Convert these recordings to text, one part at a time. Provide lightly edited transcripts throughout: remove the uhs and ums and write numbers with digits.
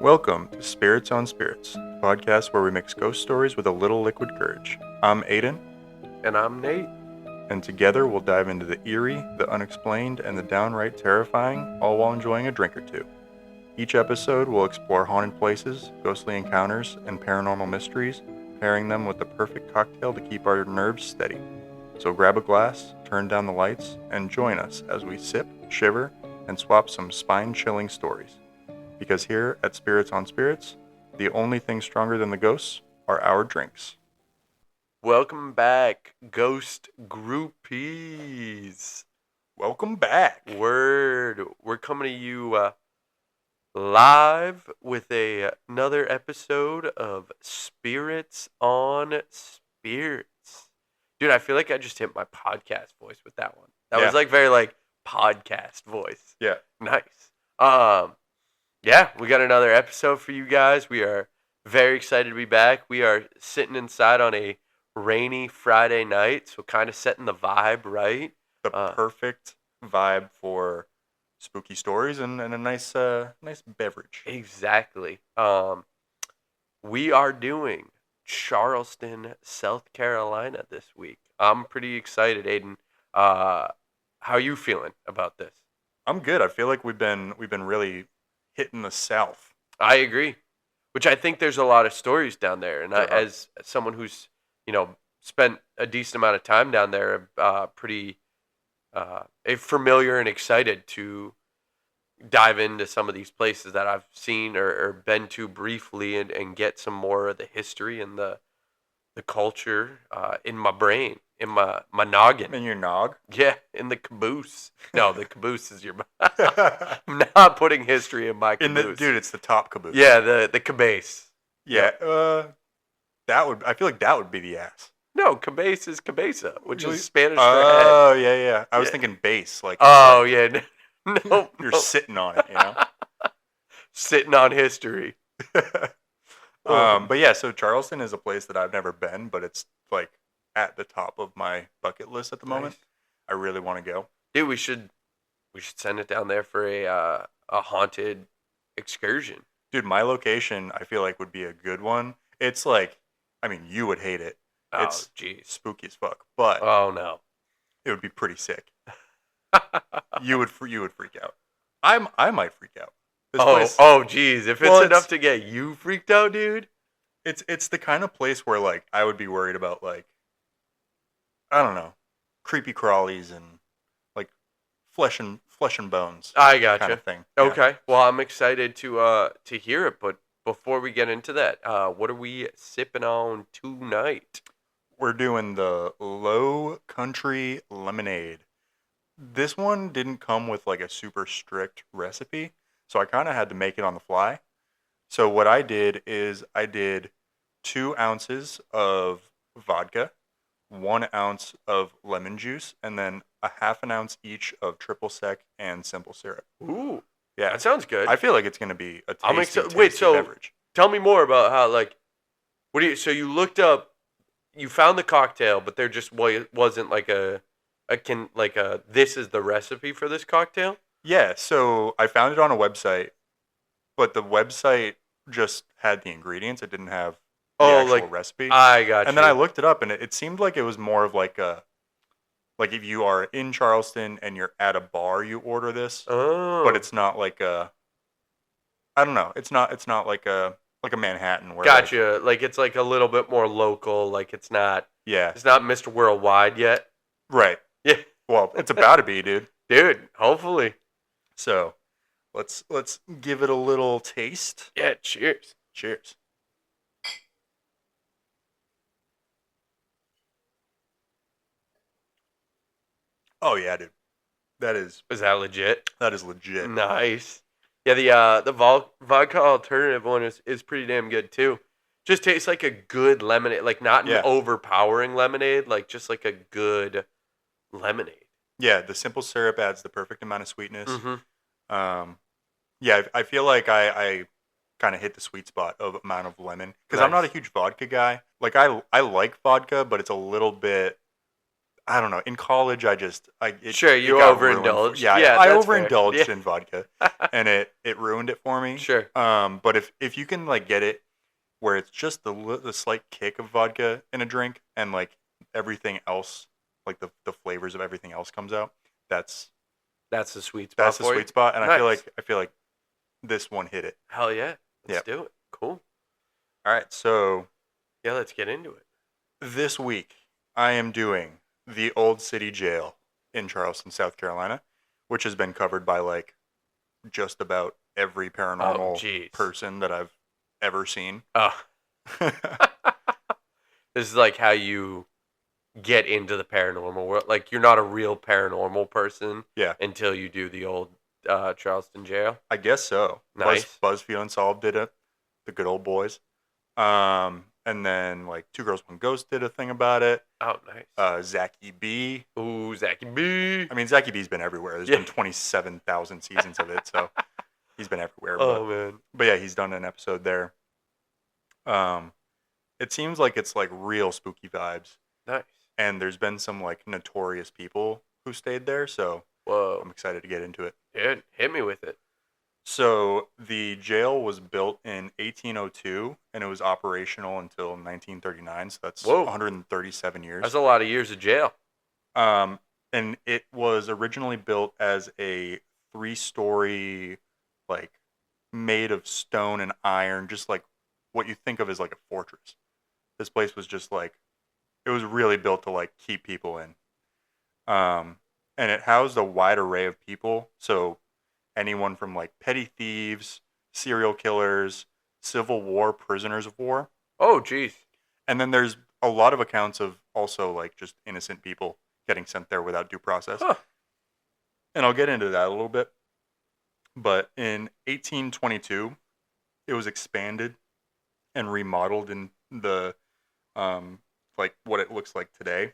Welcome to Spirits on Spirits, the podcast where we mix ghost stories with a little liquid courage. I'm Aiden. And I'm Nate. And together we'll dive into the eerie, the unexplained, and the downright terrifying, all while enjoying a drink or two. Each episode will explore haunted places, ghostly encounters, and paranormal mysteries, pairing them with the perfect cocktail to keep our nerves steady. So grab a glass, turn down the lights, and join us as we sip, shiver, and swap some spine-chilling stories. Because here at Spirits on Spirits, the only thing stronger than the ghosts are our drinks. Welcome back, ghost groupies. Welcome back. We're coming to you live with another episode of Spirits on Spirits. Dude, I feel like I just hit my podcast voice with that one. That was very podcast voice. Yeah. Nice. Yeah, we got another episode for you guys. We are very excited to be back. We are sitting inside on a rainy Friday night, so kind of setting the vibe, right? The perfect vibe for spooky stories and a nice beverage. Exactly. We are doing Charleston, South Carolina this week. I'm pretty excited, Aiden. How are you feeling about this? I'm good. I feel like we've been really hitting the South. I agree. Which I think there's a lot of stories down there, and as someone who's spent a decent amount of time down there, pretty familiar and excited to dive into some of these places that I've seen or been to briefly and get some more of the history and the culture in my brain, in my noggin. In your nog? Yeah, in the caboose. No, the caboose is your... I'm not putting history in my caboose. Dude, it's the top caboose. Yeah, the cabase. Yeah, I feel like that would be the ass. No, cabase is cabeza, which is Spanish for head. Oh, yeah. I was thinking base. Oh, yeah. No. You're sitting on it, Sitting on history. But yeah, so Charleston is a place that I've never been, but it's at the top of my bucket list at the moment. I really want to go. Dude, we should send it down there for a haunted excursion. Dude, my location I feel like would be a good one. It's you would hate it. It's spooky as fuck, but oh no, it would be pretty sick. you would freak out. I might freak out. Geez, if it's enough to get you freaked out, dude. It's the kind of place where I would be worried about I don't know, creepy crawlies and flesh and bones. I gotcha. Kind of thing. Okay. Yeah. Well, I'm excited to hear it, but before we get into that, what are we sipping on tonight? We're doing the Low Country Lemonade. This one didn't come with a super strict recipe, so I kind of had to make it on the fly. So what I did is I did 2 ounces of vodka, 1 ounce of lemon juice, and then a half an ounce each of triple sec and simple syrup. Ooh, yeah, that sounds good. I feel like it's gonna be a tasty beverage. Tell me more about how So you looked up, you found the cocktail, but there just wasn't this is the recipe for this cocktail? Yeah, so I found it on a website, but the website just had the ingredients. It didn't have the actual recipe. I got you. And then I looked it up, and it seemed like it was more of if you are in Charleston and you're at a bar, you order this. Oh. But it's not I don't know. It's not like a Manhattan where Gotcha. It's a little bit more local. It's not. Yeah. It's not Mr. Worldwide yet. Right. Yeah. Well, it's about to be, dude. Dude, hopefully. So, let's give it a little taste. Yeah. Cheers. Cheers. Oh yeah, dude. Is that legit? That is legit. Nice. Yeah, the vodka alternative one is pretty damn good too. Just tastes like a good lemonade, not an overpowering lemonade, just a good lemonade. Yeah, the simple syrup adds the perfect amount of sweetness. Mm-hmm. Yeah, I feel like I kind of hit the sweet spot of amount of lemon because I'm not a huge vodka guy. I like vodka, but it's a little bit. I don't know. In college, Sure, it you got ruined. overindulged. Yeah, Yeah, I that's fair. overindulged Yeah. in vodka, and it ruined it for me. Sure. But if you can like get it where it's just the slight kick of vodka in a drink, and like everything else, like the flavors of everything else comes out, that's That's the sweet spot that's the for you. sweet spot. And Nice. I feel like this one hit it. Hell yeah. Let's Yep. do it. Cool. All right, so Yeah, let's get into it. this week I am doing the Old City Jail in Charleston, South Carolina, which has been covered by like just about every Oh, paranormal jeez. person that I've ever seen. Oh. This is like how you get into the paranormal world. Like, you're not a real paranormal person Yeah, until you do the old Charleston jail. I guess so. Nice. BuzzFeed Unsolved did it. The good old boys. And then like Two Girls One Ghost did a thing about it. Oh, nice. Zachy B. Ooh, Zachy B. I mean, Zachy B's been everywhere. There's been 27,000 seasons of it, so he's been everywhere. Oh, man. But yeah, he's done an episode there. It seems like it's like real spooky vibes. Nice. And there's been some like notorious people who stayed there, so Whoa. I'm excited to get into it. Dude, hit me with it. So the jail was built in 1802 and it was operational until 1939. So that's Whoa. 137 years. That's a lot of years of jail. And it was originally built as a 3-story, like made of stone and iron, just like what you think of as like a fortress. This place was just like, it was really built to like keep people in. And it housed a wide array of people. So anyone from like petty thieves, serial killers, Civil War prisoners of war. Oh, geez. And then there's a lot of accounts of also like just innocent people getting sent there without due process. Huh. And I'll get into that a little bit. But in 1822, it was expanded and remodeled in the like what it looks like today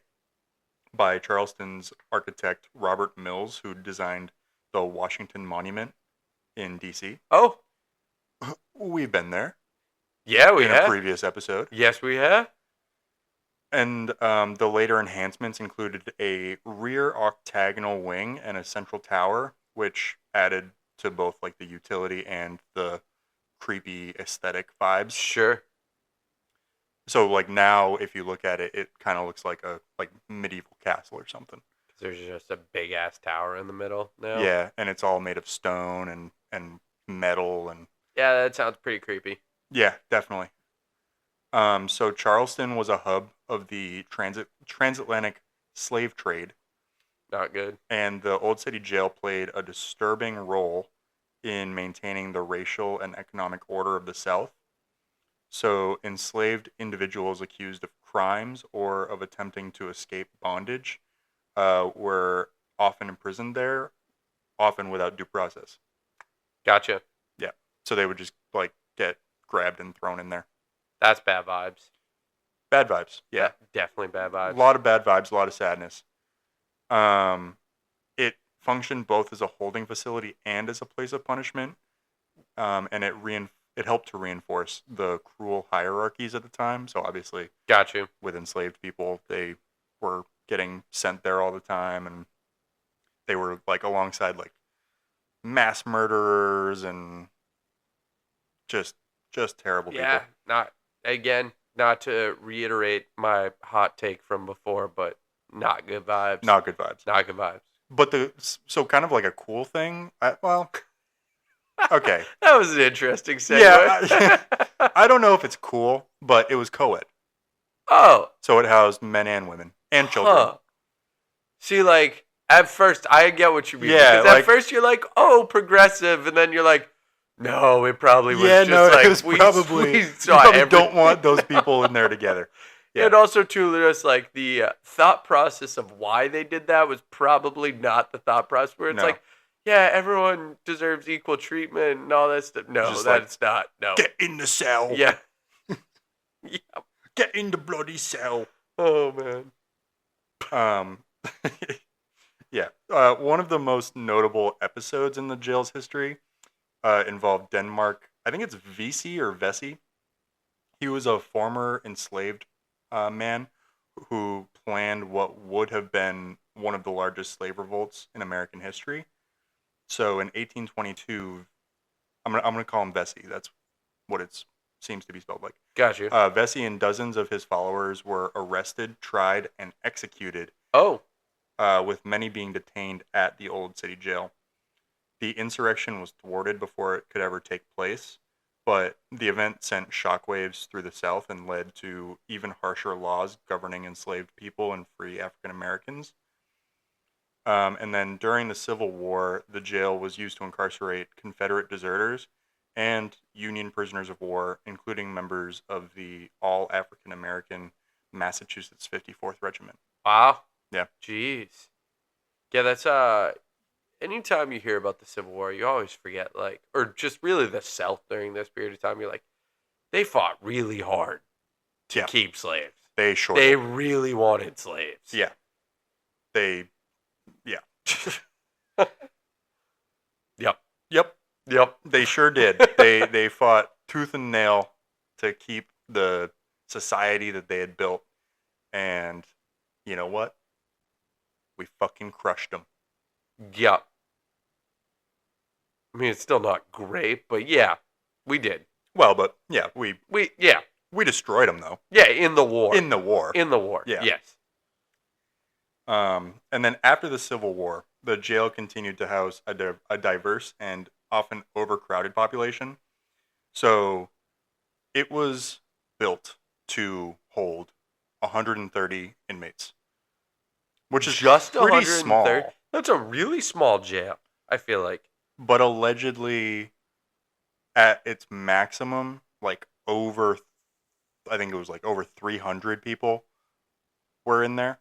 by Charleston's architect Robert Mills, who designed the Washington Monument in D.C. Oh. We've been there. Yeah, we in have. a previous episode. Yes, we have. And the later enhancements included a rear octagonal wing and a central tower, which added to both like the utility and the creepy aesthetic vibes. Sure. So like now, if you look at it, it kind of looks like a like medieval castle or something. There's just a big ass tower in the middle now. Yeah, and it's all made of stone and metal and. Yeah, that sounds pretty creepy. Yeah, definitely. So Charleston was a hub of the transatlantic slave trade. Not good. And the Old City Jail played a disturbing role in maintaining the racial and economic order of the South. So enslaved individuals accused of crimes or of attempting to escape bondage were often imprisoned there, often without due process. Gotcha. Yeah. So they would just like get grabbed and thrown in there. That's bad vibes. Bad vibes. Yeah. Definitely bad vibes. A lot of bad vibes, a lot of sadness. It functioned both as a holding facility and as a place of punishment. And it helped to reinforce the cruel hierarchies at the time. So obviously, got you. With enslaved people, they were getting sent there all the time, and they were like alongside like mass murderers and just terrible people. Yeah, not to reiterate my hot take from before, but not good vibes. Not good vibes. Not good vibes. But so kind of like a cool thing. Okay. That was an interesting segue. Yeah, I don't know if it's cool, but it was co-ed. Oh. So it housed men and women and children. Huh. See, like, at first, I get what you mean. Yeah, because at first you're like, oh, progressive, and then you're like, no, it probably was just like, it was probably, we you saw probably everything. don't want those people in there together. Yeah. And also, too, just like the thought process of why they did that was probably not the thought process where it's like, yeah, everyone deserves equal treatment and all that stuff. No, that's not. No. Get in the cell. Yeah. Yeah. Get in the bloody cell. Oh, man. Yeah. One of the most notable episodes in the jail's history involved Denmark. I think it's Vesey or Vesey. He was a former enslaved man who planned what would have been one of the largest slave revolts in American history. So in 1822, I'm gonna call him Vesey. That's what it seems to be spelled like. Got you. Vesey and dozens of his followers were arrested, tried, and executed, Oh, with many being detained at the Old City Jail. The insurrection was thwarted before it could ever take place, but the event sent shockwaves through the South and led to even harsher laws governing enslaved people and free African Americans. And then during the Civil War, the jail was used to incarcerate Confederate deserters and Union prisoners of war, including members of the all African American Massachusetts 54th Regiment. wow. Yeah. Jeez. Yeah, that's anytime you hear about the Civil War, you always forget, like, or just really the South during this period of time, you're like, they fought really hard to Yeah. keep slaves. They sure They did. really wanted slaves. Yeah. Yeah. Yep. Yep. Yep. They sure did. They fought tooth and nail to keep the society that they had built. And you know what? We fucking crushed them. Yep. I mean, it's still not great, but yeah, we did. Well, but yeah, we destroyed them though. Yeah, in the war. In the war. Yeah. Yes. And then after the Civil War, the jail continued to house a diverse and often overcrowded population. So it was built to hold 130 inmates, which is Just pretty 130. small. That's a really small jail, I feel like. But allegedly, at its maximum, like over 300 people were in there.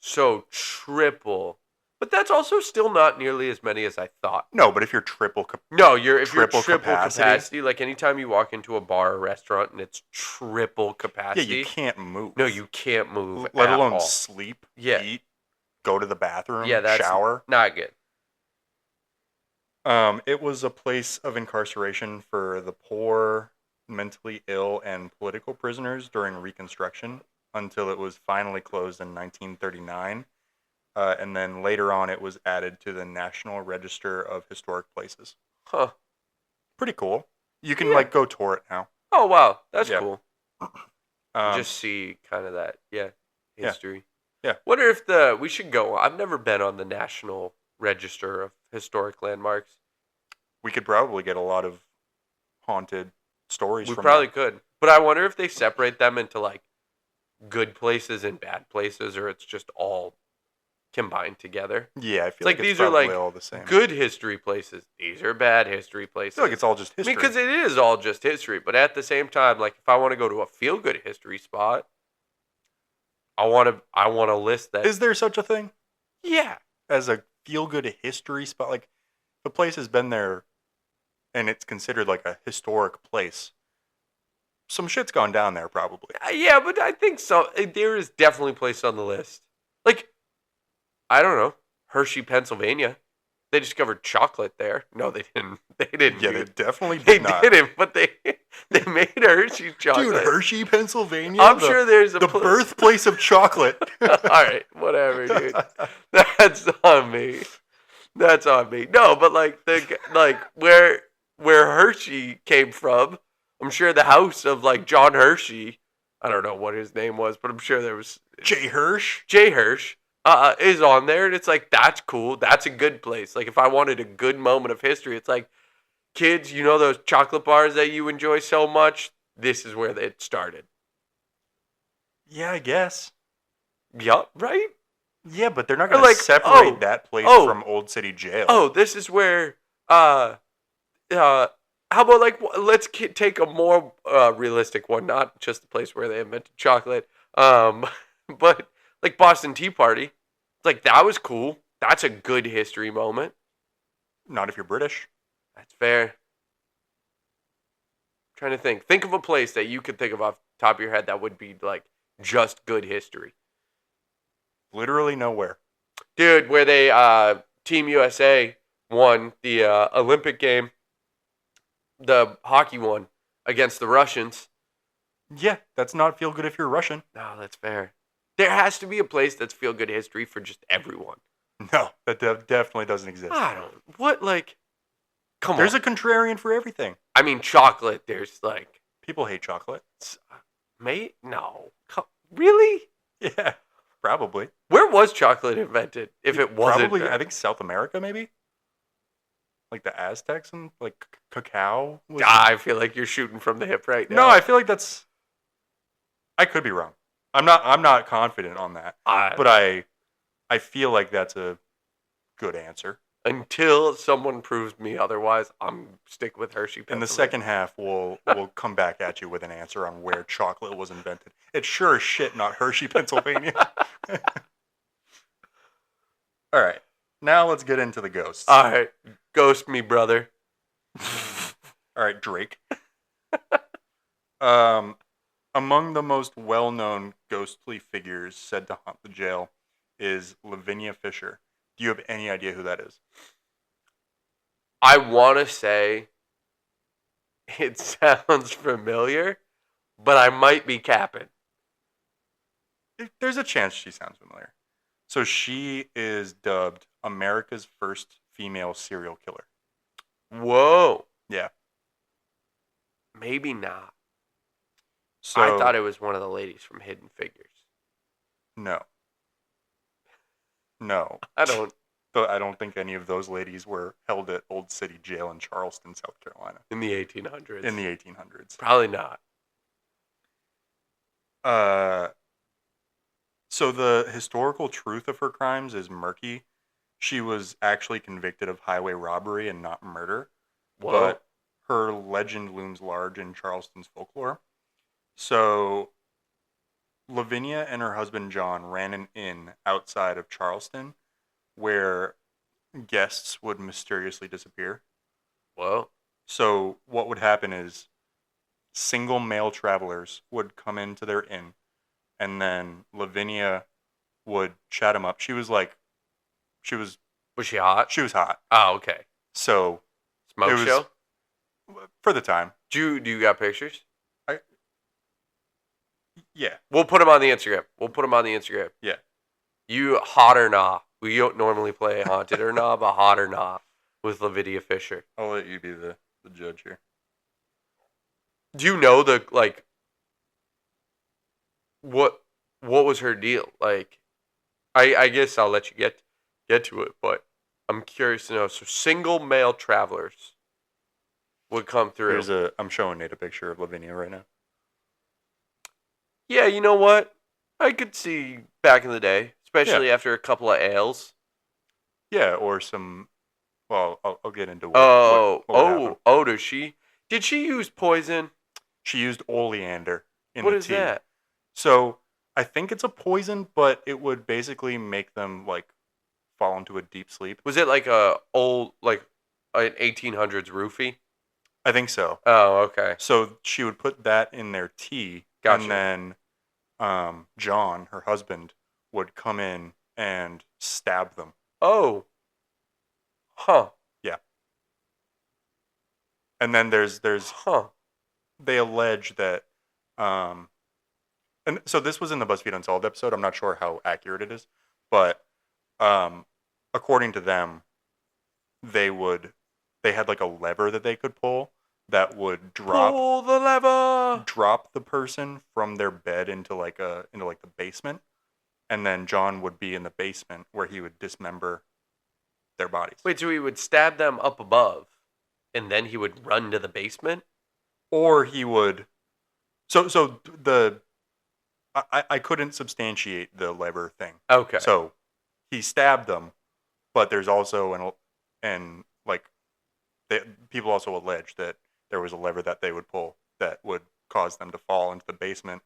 So triple. But that's also still not nearly as many as I thought. No, but if you're triple No, if you're triple triple capacity. capacity, like anytime you walk into a bar or restaurant and it's triple yeah, capacity. you can't move. No, you can't move let at alone all. sleep, Yeah. eat, go to the bathroom, Yeah, that's shower. not good. It was a place of incarceration for the poor, mentally ill, and political prisoners during Reconstruction until it was finally closed in 1939. And then later on, it was added to the National Register of Historic Places. Huh. Pretty cool. You can Yeah. like go tour it now. Oh, wow. That's Yeah. cool. Just see kind of that, history. Yeah. Wonder if we should go. I've never been on the National Register of Historic Landmarks. We could probably get a lot of haunted stories We from probably there. could. But I wonder if they separate them into like good places and bad places, or it's just all combined together. Yeah, I feel like like it's these are probably like all the same. good history places. These are bad history I places. feel like it's all just history. Because it is all just history. But at the same time, like if I want to go to a feel good history spot, I want to list that. Is there such a thing Yeah. as a feel-good history spot? Like, the place has been there, and it's considered like a historic place. Some shit's gone down there, probably. Yeah, but I think so. There is definitely a place on the list. Like, I don't know, Hershey, Pennsylvania. They discovered chocolate there. No, they didn't. They didn't. Yeah, dude. they definitely They did not. didn't, but they made Hershey chocolate. Dude, Hershey, Pennsylvania. I'm sure there's the birthplace of chocolate. All right, whatever, dude. That's on me. That's on me. No, but like where Hershey came from, I'm sure the house of like John Hershey. I don't know what his name was, but I'm sure there was J. Hirsch. J. Hirsch. Is on there, and it's like, that's cool. That's a good place. Like, if I wanted a good moment of history, it's like, kids, you know those chocolate bars that you enjoy so much? This is where it started. Yeah, I guess. Yup, right? Yeah, but they're not Or going to like, separate that place from Old City Jail. Oh, this is where, how about, like, let's take a more realistic one, not just the place where they invented chocolate, but, like, Boston Tea Party. It's like, that was cool. That's a good history moment. Not if you're British. That's fair. I'm trying to think. Think of a place that you could think of off the top of your head that would be, like, just good history. Literally nowhere. Dude, where they, Team USA won the Olympic game, the hockey one, against the Russians. Yeah, that's not feel good if you're Russian. No, that's fair. There has to be a place that's feel-good history for just everyone. No, that definitely doesn't exist. I don't. What, like, come There's on. a contrarian for everything. I mean, chocolate, there's, like... People hate chocolate. Mate? No. Really? Yeah, probably. Where was chocolate invented, if it wasn't? Probably, I think South America, maybe? Like the Aztecs and, like, cacao? I feel like you're shooting from the hip right now. No, I feel like that's... I could be wrong. I'm not confident on that. But I feel like that's a good answer. Until someone proves me otherwise, I'm stick with Hershey, Pennsylvania. In the second half, we'll come back at you with an answer on where chocolate was invented. It's sure as shit not Hershey, Pennsylvania. All right. Now let's get into the ghosts. All right. Ghost me, brother. All right, Drake. Among the most well-known ghostly figures said to haunt the jail is Lavinia Fisher. Do you have any idea who that is? I want to say it sounds familiar, but I might be capping. There's a chance she sounds familiar. So she is dubbed America's first female serial killer. Whoa. Yeah. Maybe not. So, I thought it was one of the ladies from Hidden Figures. No. I don't think any of those ladies were held at Old City Jail in Charleston, South Carolina. In the 1800s. In the 1800s. Probably not. So the historical truth of her crimes is murky. She was actually convicted of highway robbery and not murder. Whoa. But her legend looms large in Charleston's folklore. So Lavinia and her husband John ran an inn outside of Charleston where guests would mysteriously disappear. Whoa. So what would happen is single male travelers would come into their inn, and then Lavinia would chat them up. Was she hot? She was hot. Oh, okay. So smoke show? For the time. Do you got pictures? Yeah. We'll put them on the Instagram. Yeah. You hot or nah? We don't normally play haunted or nah, but hot or nah with Lavinia Fisher. I'll let you be the judge here. Do you know what was her deal? Like, I guess I'll let you get to it, but I'm curious to know. So single male travelers would come through. I'm showing Nate a picture of Lavinia right now. Yeah, you know what? I could see back in the day, especially after a couple of ales. Yeah, or some. Well, I'll get into what does she? Did she use poison? She used oleander in the tea. What is that? So I think it's a poison, but it would basically make them like fall into a deep sleep. Was it like an 1800s roofie? I think so. Oh, okay. So she would put that in their tea, gotcha. And then John, her husband, would come in and stab them. Oh. Huh. Yeah. And then there's they allege that and so this was in the BuzzFeed Unsolved episode. I'm not sure how accurate it is, but according to them, they had like a lever that they could pull that would pull the lever, drop the person from their bed into the basement, and then John would be in the basement where he would dismember their bodies. Wait, so he would stab them up above, and then he would run to the basement, or he would. I couldn't substantiate the lever thing. Okay. So he stabbed them, but there's also people also allege that there was a lever that they would pull that would cause them to fall into the basement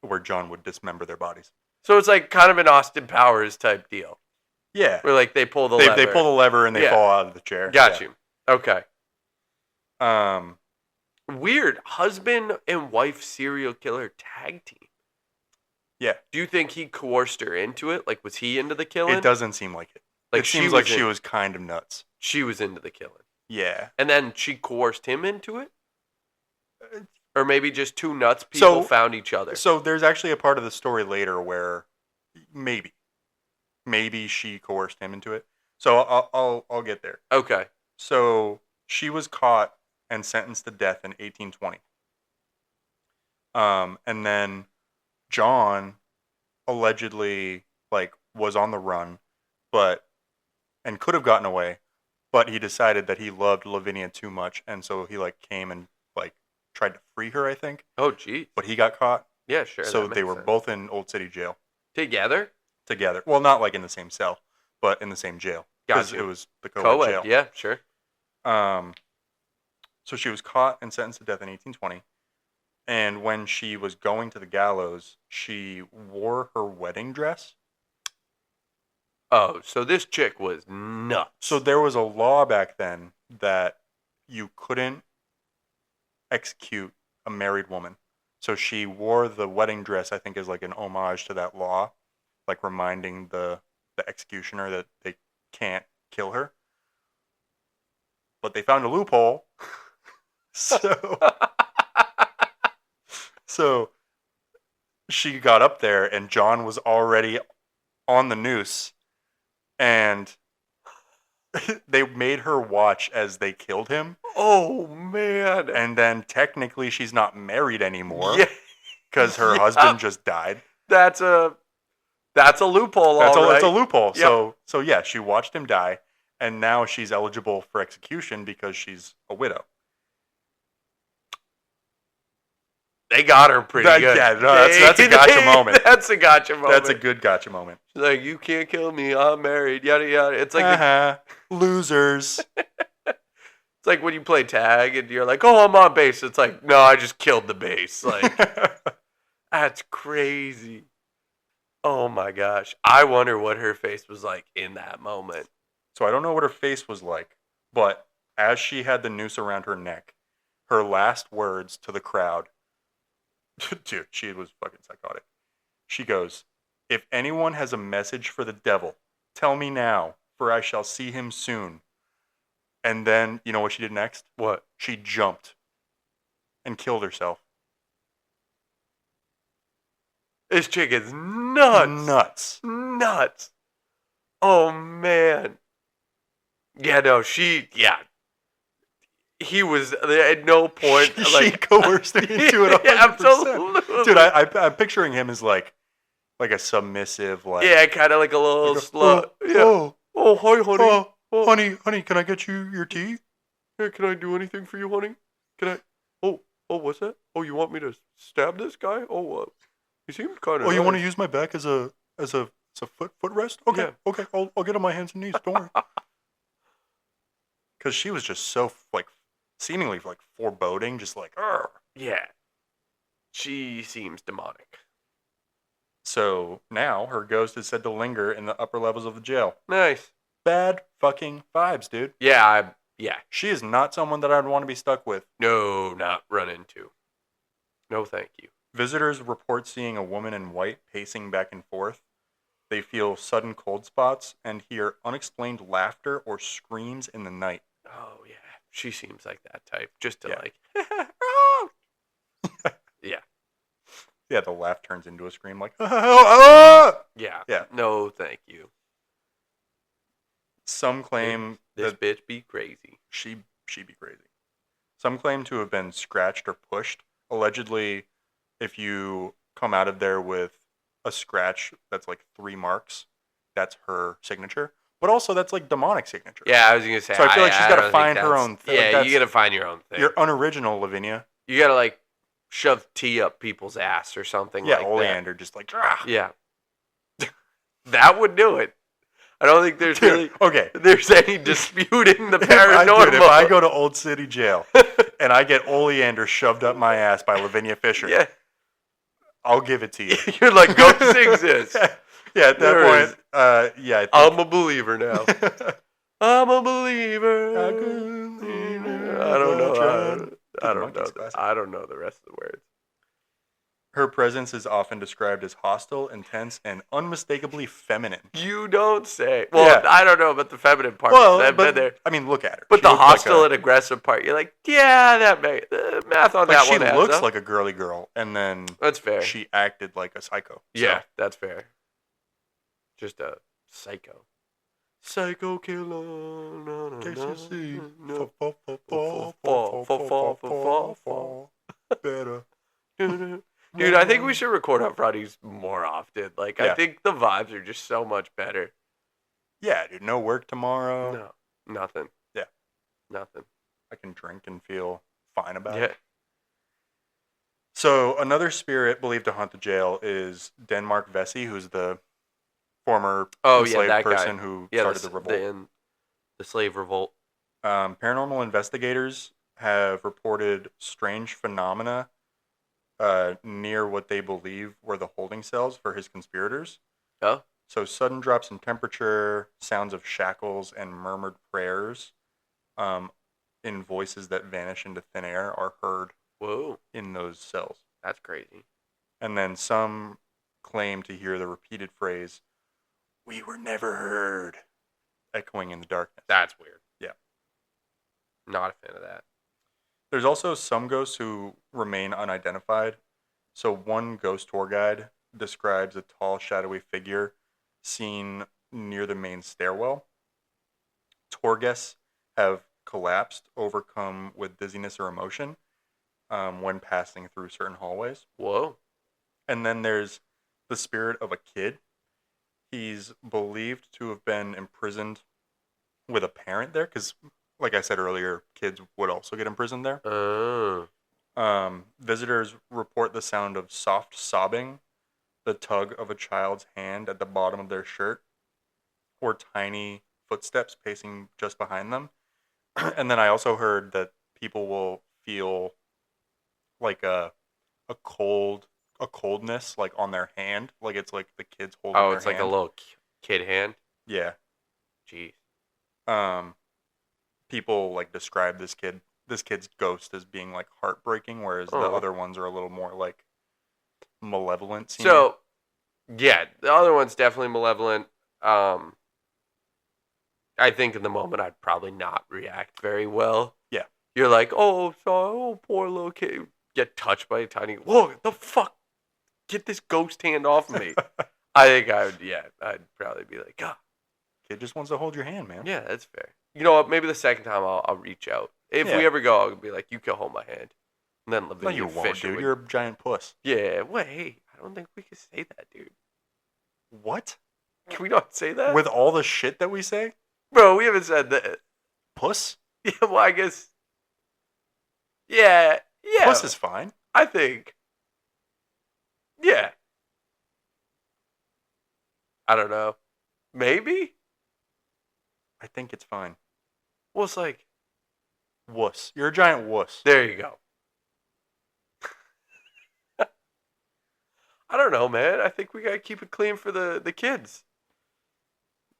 where John would dismember their bodies. So it's like kind of an Austin Powers type deal. Yeah. Where like they pull the lever. They pull the lever and they fall out of the chair. Got you. Okay. Weird. Husband and wife serial killer tag team. Yeah. Do you think he coerced her into it? Like, was he into the killing? It doesn't seem like it. Like, it seems like she was kind of nuts. She was into the killing. Yeah. And then she coerced him into it? Or maybe just two nuts people So- found each other. So there's actually a part of the story later where maybe she coerced him into it. So I'll get there. Okay. So she was caught and sentenced to death in 1820. And then John allegedly was on the run, and could have gotten away, but he decided that he loved Lavinia too much, and so he came and tried to free her, I think. Oh, geez. But he got caught. Yeah, sure. So that they makes were sense. both in Old City Jail together. Well, not in the same cell, but in the same jail. Because Gotcha. it was the Co-ed. jail. Yeah, sure. So she was caught and sentenced to death in 1820. And when she was going to the gallows, she wore her wedding dress. Oh, so this chick was nuts. So there was a law back then that you couldn't execute a married woman. So she wore the wedding dress, I think, as an homage to that law, reminding the executioner that they can't kill her. But they found a loophole. So she got up there, and John was already on the noose, and they made her watch as they killed him. Oh, man. And then technically she's not married anymore. Yeah. Because her husband just died. That's a loophole. That's a loophole. Yep. So yeah, she watched him die, and now she's eligible for execution because she's a widow. They got her pretty good. Yeah, no, that's a gotcha moment. That's a gotcha moment. That's a good gotcha moment. She's like, you can't kill me. I'm married. Yada yada. It's like losers. It's like when you play tag and you're like, oh, I'm on base. It's like, no, I just killed the base. That's crazy. Oh my gosh. I wonder what her face was like in that moment. So I don't know what her face was like, but as she had the noose around her neck, her last words to the crowd, dude, she was fucking psychotic. She goes, "If anyone has a message for the devil, tell me now, for I shall see him soon." And then, you know what she did next? What? She jumped and killed herself. This chick is nuts. Nuts. Oh, man. Yeah, no, he was at no point. She coerced him into it 100%. Absolutely. Dude, I'm picturing him as like a submissive, yeah, kind of like a little slow. Oh, hi, honey. Honey, can I get you your tea? Hey, can I do anything for you, honey? Can I? Oh, what's that? Oh, you want me to stab this guy? Oh, he seemed kind of. Oh, you want to use my back as a footrest? Okay, Yeah. okay, I'll get on my hands and knees. Don't worry. Because she was just so seemingly foreboding, just Arr. Yeah. She seems demonic. So now her ghost is said to linger in the upper levels of the jail. Nice. Bad fucking vibes, dude. Yeah, She is not someone that I'd want to be stuck with. No, not run into. No, thank you. Visitors report seeing a woman in white pacing back and forth. They feel sudden cold spots and hear unexplained laughter or screams in the night. Oh, yeah. She seems like that type. Just to yeah. Yeah, the laugh turns into a scream ah! Yeah. Yeah. No, thank you. Some claim this that bitch be crazy. She be crazy. Some claim to have been scratched or pushed. Allegedly, if you come out of there with a scratch that's 3 marks, that's her signature. But also, that's demonic signature. Yeah, I was going to say. So I feel like she's got to find her own thing. Yeah, you got to find your own thing. You're unoriginal, Lavinia. You got to shove tea up people's ass or something like that. Yeah, Oleander just Yeah. That would do it. I don't think there's there's any disputing the paranormal. If I go to Old City Jail and I get Oleander shoved up my ass by Lavinia Fisher, I'll give it to you. You're like, ghosts exist. Yeah, at that point, I'm a believer now. I'm a believer. I don't know. I don't know the rest of the words. Her presence is often described as hostile, intense, and unmistakably feminine. You don't say. Well, I don't know about the feminine part. Well, I've been but there. I mean, look at her. But She the looked like hostile and aggressive part, you're like, yeah, that math on like that she one adds looks up. like a girly girl, and then That's fair. she acted like a psycho. Yeah, So. that's fair. Just a psycho. Psycho killer. No, no, Can't no, you see? no. Fall. Better. Dude, I think we should record on Fridays more often. Like, I think the vibes are just so much better. Yeah, dude. No work tomorrow. No, nothing. Yeah. Nothing. I can drink and feel fine about Yeah. it. So another spirit believed to haunt the jail is Denmark Vesey, who's the former enslaved that person guy. who Yeah, started the revolt. The slave revolt. Paranormal investigators have reported strange phenomena near what they believe were the holding cells for his conspirators. Oh? So sudden drops in temperature, sounds of shackles, and murmured prayers in voices that vanish into thin air are heard in those cells. That's crazy. And then some claim to hear the repeated phrase, "We were never heard," echoing in the darkness. That's weird. Yeah. Not a fan of that. There's also some ghosts who remain unidentified. So one ghost tour guide describes a tall, shadowy figure seen near the main stairwell. Tour guests have collapsed, overcome with dizziness or emotion when passing through certain hallways. Whoa. And then there's the spirit of a kid. He's believed to have been imprisoned with a parent there because, like I said earlier, kids would also get imprisoned there. Visitors report the sound of soft sobbing, the tug of a child's hand at the bottom of their shirt, or tiny footsteps pacing just behind them. And then I also heard that people will feel like a coldness like on their hand, like it's like the kid's holding their hand. Oh, it's like a little kid hand? Yeah. Jeez. People like describe this kid's ghost as being like heartbreaking, whereas the other ones are a little more like malevolent. So, yeah, the other one's definitely malevolent. I think in the moment I'd probably not react very well. Yeah. You're like, oh, sorry, oh, poor little kid. Get touched by a tiny, whoa, the fuck? Get this ghost hand off of me. I think I'd probably be like, ah. Kid just wants to hold your hand, man. Yeah, that's fair. You know what? Maybe the second time I'll reach out. If we ever go, I'll be like, you can hold my hand. And then No, you won't, dude. You're a giant puss. Yeah, wait. I don't think we can say that, dude. What? Can we not say that? With all the shit that we say? Bro, we haven't said that. Puss? Yeah, well, I guess. Yeah. Puss is fine. I think. Yeah. I don't know. Maybe? I think it's fine. Well, it's like. Wuss. You're a giant wuss. There you go. I don't know, man. I think we gotta keep it clean for the kids.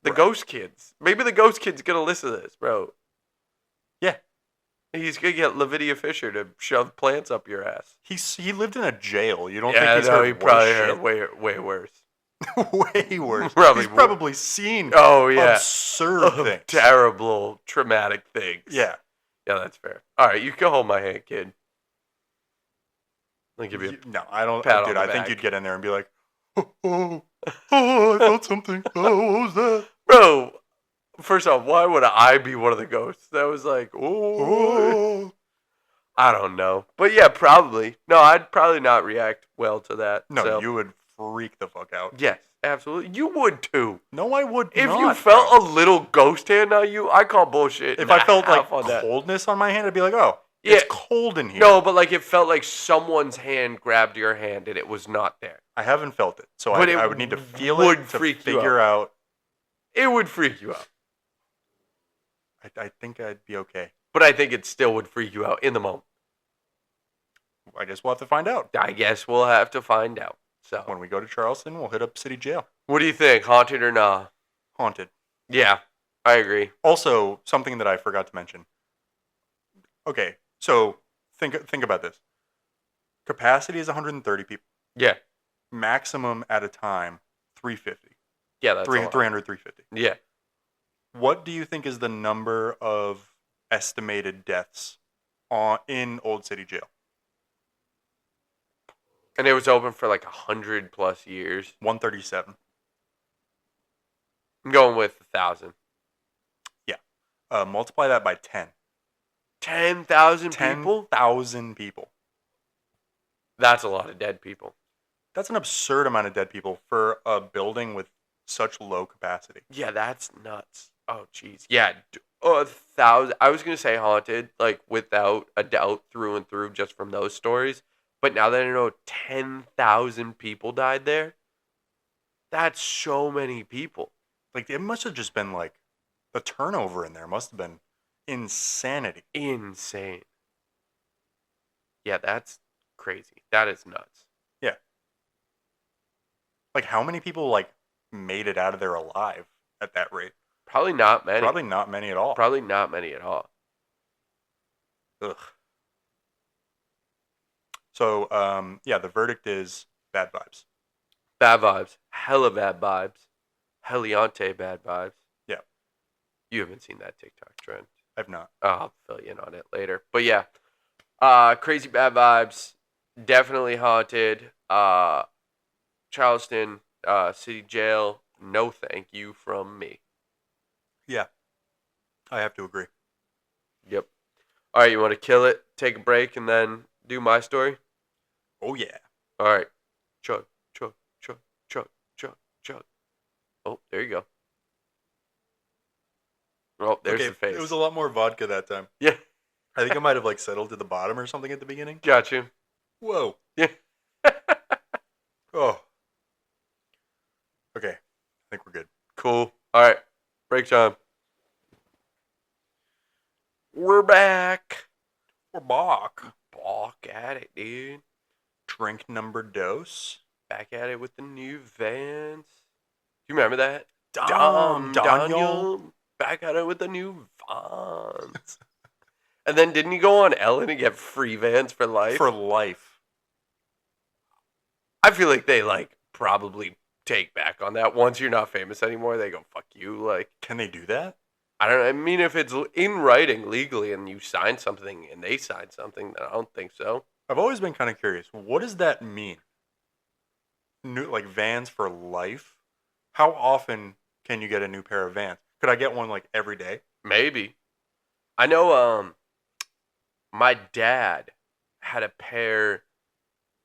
The ghost kids. Maybe the ghost kid's gonna listen to this, bro. Yeah. He's gonna get Lavinia Fisher to shove plants up your ass. He lived in a jail. You don't think he's heard he probably heard shit? way worse. Way worse. Probably he's probably seen absurd things. Terrible, traumatic things. Yeah. Yeah, that's fair. All right, you can hold my hand, kid. I'll give you No, I don't. pat Dude, on I the think back. you'd get in there and be like, oh, I felt something. Oh, what was that? Bro, first off, why would I be one of the ghosts? That was like, oh. I don't know. But yeah, probably. No, I'd probably not react well to that. No, you would freak the fuck out. Yes, absolutely. You would too. No, I would if not. If you felt a little ghost hand on you, I call bullshit. If I felt like coldness on my hand, I'd be like, oh, it's cold in here. No, but like it felt like someone's hand grabbed your hand and it was not there. I haven't felt it. So I would need to feel it to figure out. It would freak you out. I think I'd be okay. But I think it still would freak you out in the moment. I guess we'll have to find out. I guess we'll have to find out. So when we go to Charleston, we'll hit up city jail. What do you think? Haunted or not? Haunted. Yeah, I agree. Also, something that I forgot to mention. Okay, so think about this. Capacity is 130 people. Yeah. Maximum at a time, 350. Yeah, that's a lot. 300, 350. Yeah. What do you think is the number of estimated deaths in Old City Jail? And it was open for like 100+ years. 137. I'm going with 1,000. Yeah. Multiply that by 10. 10,000 people? 10,000 people. That's a lot of dead people. That's an absurd amount of dead people for a building with such low capacity. Yeah, that's nuts. Oh, jeez. Yeah, 1,000. I was going to say haunted, like, without a doubt, through and through, just from those stories. But now that I know 10,000 people died there, that's so many people. Like, it must have just been, like, the turnover in there must have been insanity. Insane. Yeah, that's crazy. That is nuts. Yeah. Like, how many people, like, made it out of there alive at that rate? Probably not many. Probably not many at all. Probably not many at all. Ugh. So, yeah, the verdict is bad vibes. Bad vibes. Hella bad vibes. Heliante bad vibes. Yeah. You haven't seen that TikTok trend. I've not. I'll fill you in on it later. But yeah. Crazy bad vibes. Definitely haunted. Charleston City Jail. No thank you from me. Yeah. I have to agree. Yep. All right, you want to kill it, take a break, and then do my story? Oh, yeah. All right. Chug, chug, chug, chug, chug, chug. Oh, there you go. Oh, there's the face. It was a lot more vodka that time. Yeah. I think I might have, like, settled to the bottom or something at the beginning. Got you. Whoa. Yeah. Oh. Okay. I think we're good. Cool. All right. Break time. We're back. We're back. Back at it, dude. Drink number dose. Back at it with the new Vans. Do you remember that? Daniel. Back at it with the new Vans. And then didn't he go on Ellen and get free Vans for life? For life. I feel like they, like, probably take back on that. Once you're not famous anymore, they go, fuck you. Like, can they do that? I don't know. I mean, if it's in writing legally and you sign something and they sign something, then I don't think so. I've always been kind of curious. What does that mean? New, like, Vans for life? How often can you get a new pair of Vans? Could I get one, like, every day? Maybe. I know my dad had a pair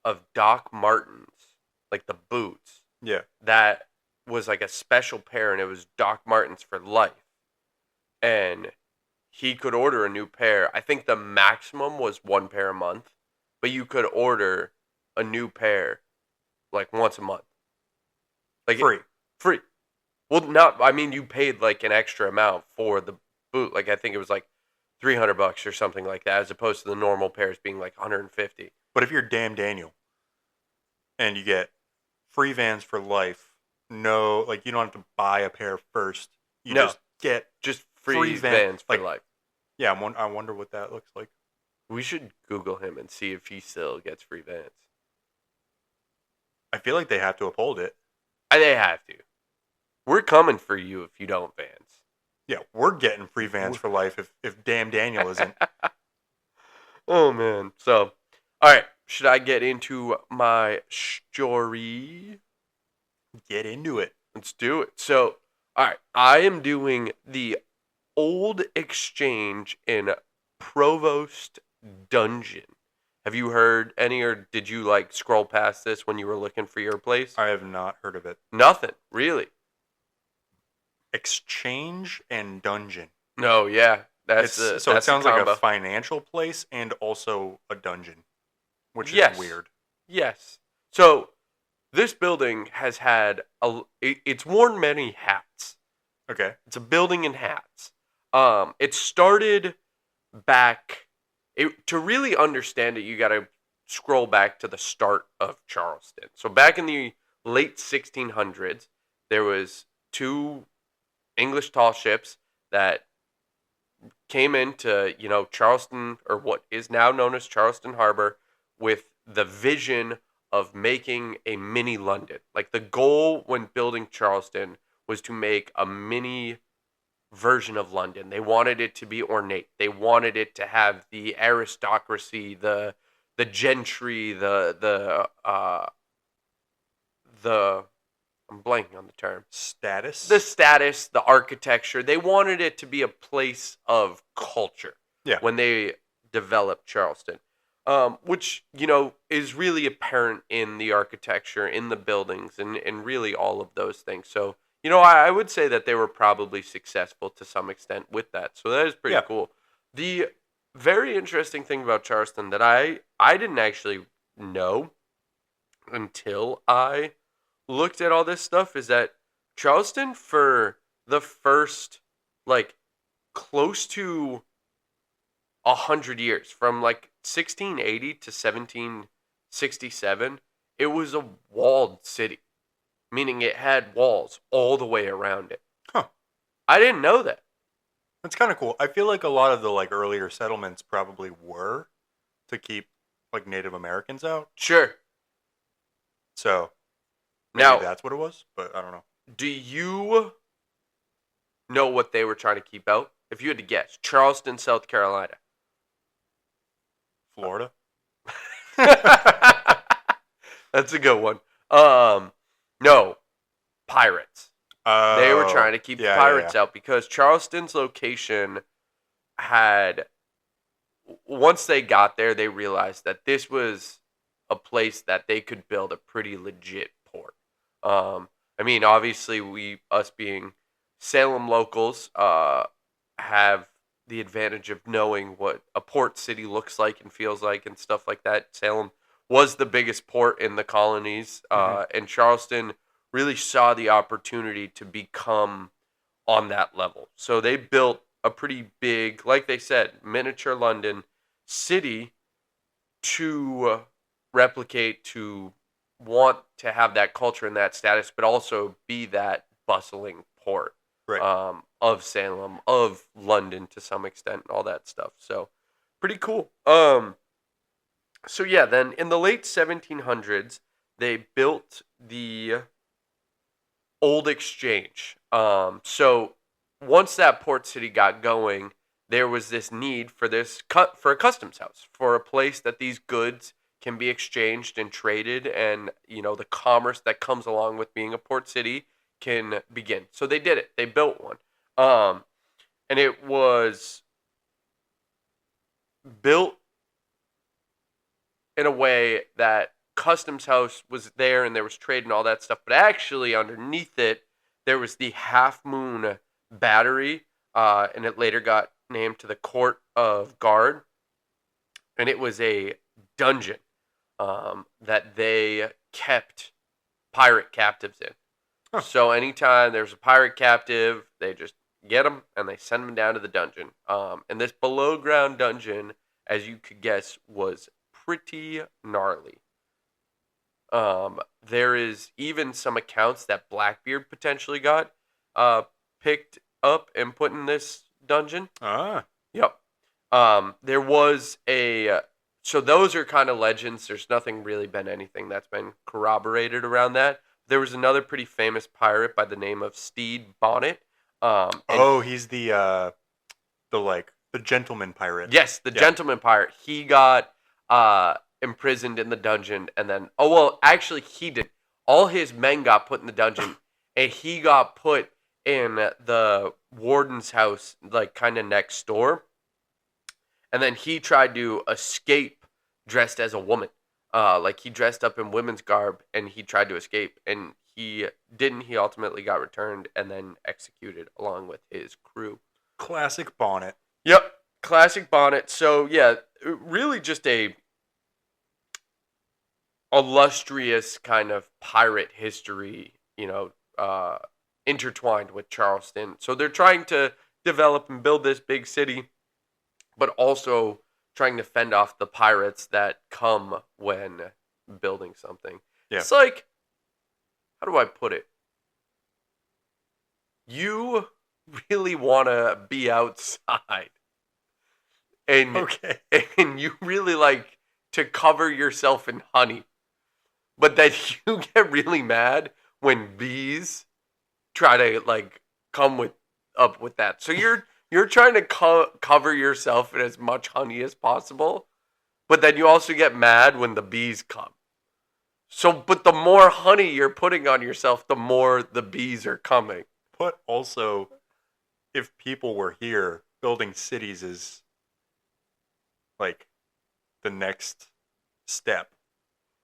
of Doc Martens, like the boots. Yeah. That was like a special pair, and it was Doc Martens for life. And he could order a new pair. I think the maximum was one pair a month, but you could order a new pair like once a month. Like free. Well, I mean, you paid like an extra amount for the boot. Like, I think it was like $300 or something like that, as opposed to the normal pairs being like 150. But if you're Damn Daniel and you get free Vans for life, no, like, you don't have to buy a pair first. You just get free Vans for like, life. Yeah, I wonder what that looks like. We should Google him and see if he still gets free Vans. I feel like they have to uphold it. They have to. We're coming for you if you don't Vans. Yeah, we're getting free Vans for life if Damn Daniel isn't. Oh, man. So, all right. Should I get into my story? Get into it. Let's do it. So, all right. I am doing the Old Exchange in Provost Dungeon. Have you heard any, or did you, like, scroll past this when you were looking for your place? I have not heard of it. Nothing, really. Exchange and dungeon. No, yeah. It sounds like a financial place and also a dungeon, which is weird. Yes. So, this building has had it's worn many hats. Okay. It's a building in hats. It started back. To really understand it, you got to scroll back to the start of Charleston. So back in the late 1600s, there was two English tall ships that came into, Charleston, or what is now known as Charleston Harbor, with the vision of making a mini London. Like the goal when building Charleston was to make a mini version of London. They wanted it to be ornate. They wanted it to have the aristocracy, the gentry, the I'm blanking on the term. Status? The status, the architecture. They wanted it to be a place of culture. Yeah. When they developed Charleston, which is really apparent in the architecture, in the buildings, and really all of those things. So I would say that they were probably successful to some extent with that. So that is pretty cool. The very interesting thing about Charleston that I didn't actually know until I looked at all this stuff is that Charleston, for the first close to 100 years, from 1680 to 1767, it was a walled city, meaning it had walls all the way around it. Huh. I didn't know that. That's kind of cool. I feel like a lot of the earlier settlements probably were to keep Native Americans out. Sure. So maybe now that's what it was, but I don't know. Do you know what they were trying to keep out? If you had to guess, Charleston, South Carolina. Florida. That's a good one. No, pirates. They were trying to keep the pirates out because Charleston's location had, once they got there, they realized that this was a place that they could build a pretty legit port. Obviously, us being Salem locals, have the advantage of knowing what a port city looks like and feels like and stuff like that. Salem was the biggest port in the colonies, and Charleston really saw the opportunity to become on that level. So they built a pretty big, like they said, miniature London city to replicate, to want to have that culture and that status, but also be that bustling port. Right. Of Salem, of London to some extent, and all that stuff. So, pretty cool. So yeah, then in the late 1700s, they built the Old Exchange. So once that port city got going, there was this need for for a customs house, for a place that these goods can be exchanged and traded, and the commerce that comes along with being a port city can begin. So they did it. They built one. And it was built in a way that customs house was there and there was trade and all that stuff. But actually underneath it, there was the Half Moon Battery, and it later got named to the Court of Guard. And it was a dungeon that they kept pirate captives in. Huh. So anytime there's a pirate captive, they just get them and they send them down to the dungeon. And this below ground dungeon, as you could guess, was pretty gnarly. There is even some accounts that Blackbeard potentially got picked up and put in this dungeon. Yep. There was so those are kind of legends. There's nothing really been anything that's been corroborated around that. There was another pretty famous pirate by the name of Stede Bonnet. He's the gentleman pirate. Yes, the gentleman pirate. He got imprisoned in the dungeon, and then actually he did. All his men got put in the dungeon, and he got put in the warden's house, kind of next door. And then he tried to escape dressed as a woman. He dressed up in women's garb, and he tried to escape, and he didn't. He ultimately got returned and then executed along with his crew. Classic Bonnet. Yep, classic Bonnet. So yeah, really just a illustrious kind of pirate history, intertwined with Charleston. So they're trying to develop and build this big city, but also trying to fend off the pirates that come when building something. Yeah. It's how do I put it? You really want to be outside. And you really like to cover yourself in honey. But then you get really mad when bees try to like come up with that. So you're trying to cover yourself in as much honey as possible, but then you also get mad when the bees come. So, but the more honey you're putting on yourself, the more the bees are coming. But also, if people were here, building cities is like the next step.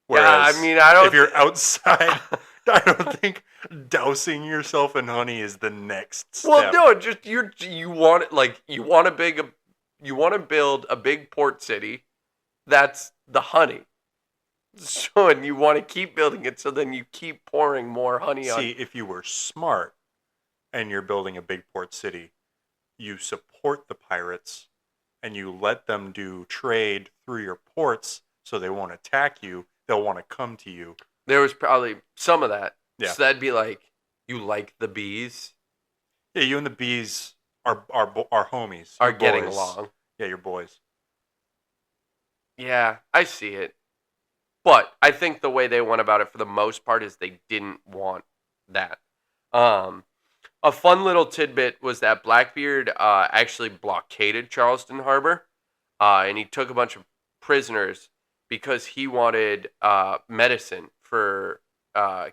Whereas, yeah, I mean, I don't. If you're outside, I don't think dousing yourself in honey is the next step. Well, no, just you want to build a big port city. That's the honey. So, and you want to keep building it, so then you keep pouring more honey on. See, if you were smart and you're building a big port city, you support the pirates and you let them do trade through your ports so they won't attack you. They'll want to come to you. There was probably some of that. Yeah. So that'd be like, you like the bees? Yeah, you and the bees are homies. Are You're getting boys. along. Yeah, you're boys. Yeah, I see it. But I think the way they went about it for the most part is they didn't want that. A fun little tidbit was that Blackbeard actually blockaded Charleston Harbor, and he took a bunch of prisoners because he wanted medicine for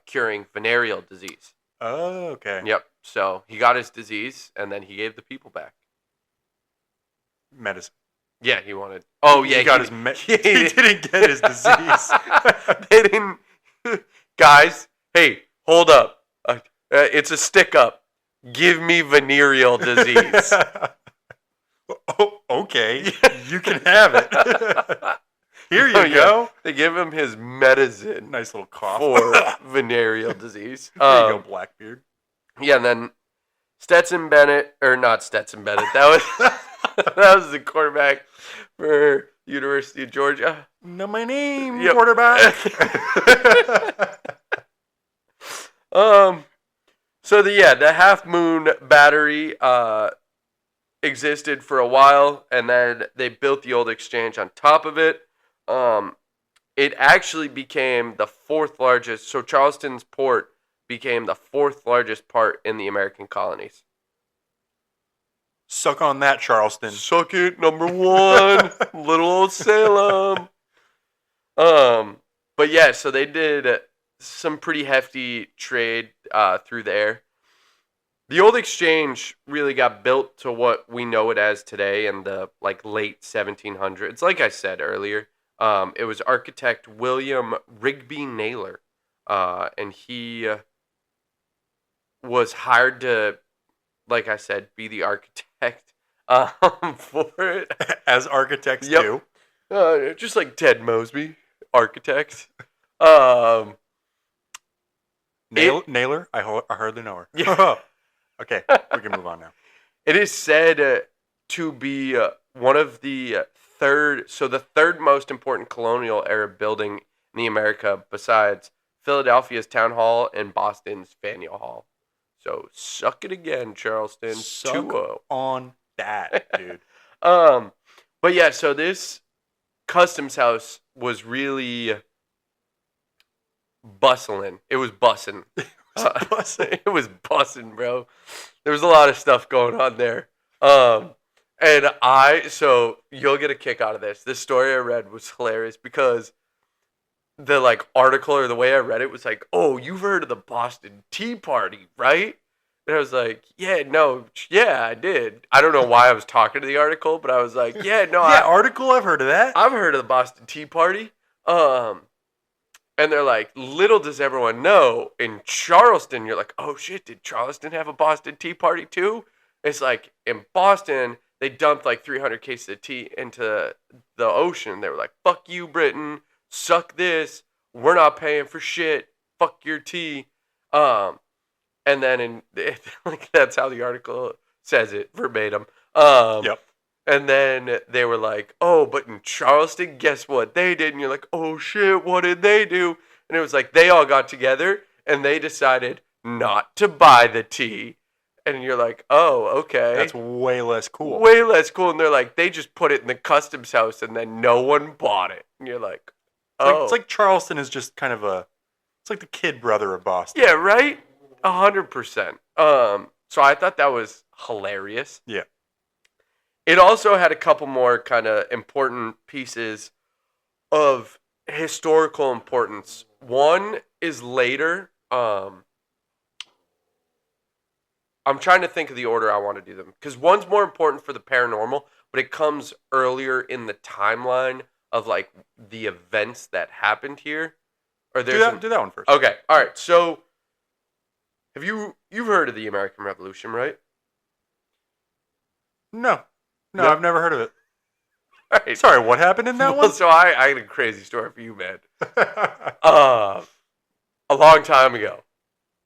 curing venereal disease. Oh, okay. Yep. So he got his disease, and then he gave the people back. Medicine. Yeah, he wanted. Oh, yeah, he got his. He didn't get his disease. They didn't. Guys, hey, hold up. It's a stick up. Give me venereal disease. Oh, okay. You can have it. Here you go. They give him his medicine. Nice little cough for venereal disease. There you go, Blackbeard. Yeah, and then Stetson Bennett, or not Stetson Bennett. That was the quarterback for University of Georgia. Know my name, quarterback. So the Half Moon Battery existed for a while, and then they built the old exchange on top of it. It actually became the fourth largest. So Charleston's port became the fourth largest port in the American colonies. Suck on that, Charleston. Suck it, number one. Little old Salem. But yeah, so they did some pretty hefty trade through there. The old exchange really got built to what we know it as today in the late 1700s. Like I said earlier, it was architect William Rigby Naylor, and he was hired to, like I said, be the architect for it. As architects do. Just like Ted Mosby, architect. Naylor? I hardly know her. Yeah. Okay, we can move on now. It is said to be one of the third most important colonial era building in the America besides Philadelphia's Town Hall and Boston's Faneuil Hall. So suck it again, Charleston. Suck 2-0. on that, dude. But yeah, so this customs house was really bustling. It was bussin'. It was bussin', bro. There was a lot of stuff going on there. So you'll get a kick out of this. This story I read was hilarious because the article or the way I read it was like, oh, you've heard of the Boston Tea Party, right? And I was like, yeah, I did. I don't know why I was talking to the article, but I was like, yeah, no. Article, I've heard of that. I've heard of the Boston Tea Party. And they're like, little does everyone know, in Charleston, you're like, oh shit, did Charleston have a Boston Tea Party too? It's like, in Boston, they dumped 300 cases of tea into the ocean. They were like, fuck you, Britain. Suck this. We're not paying for shit. Fuck your tea. And then that's how the article says it verbatim. Yep. And then they were like, oh, but in Charleston, guess what they did? And you're like, oh shit, what did they do? And it was like they all got together and they decided not to buy the tea. And you're like, oh, okay. That's way less cool. Way less cool. And they're like, they just put it in the customs house and then no one bought it. And you're like, It's like Charleston is just kind of it's like the kid brother of Boston. Yeah, right? 100%. So I thought that was hilarious. Yeah. It also had a couple more kind of important pieces of historical importance. One is later. I'm trying to think of the order I want to do them. Because one's more important for the paranormal, but it comes earlier in the timeline of like the events that happened here. Or Do that one first. Okay. All right. So you've heard of the American Revolution, right? No, No? I've never heard of it. All right. Sorry, what happened in that one? So I had a crazy story for you, man. A long time ago,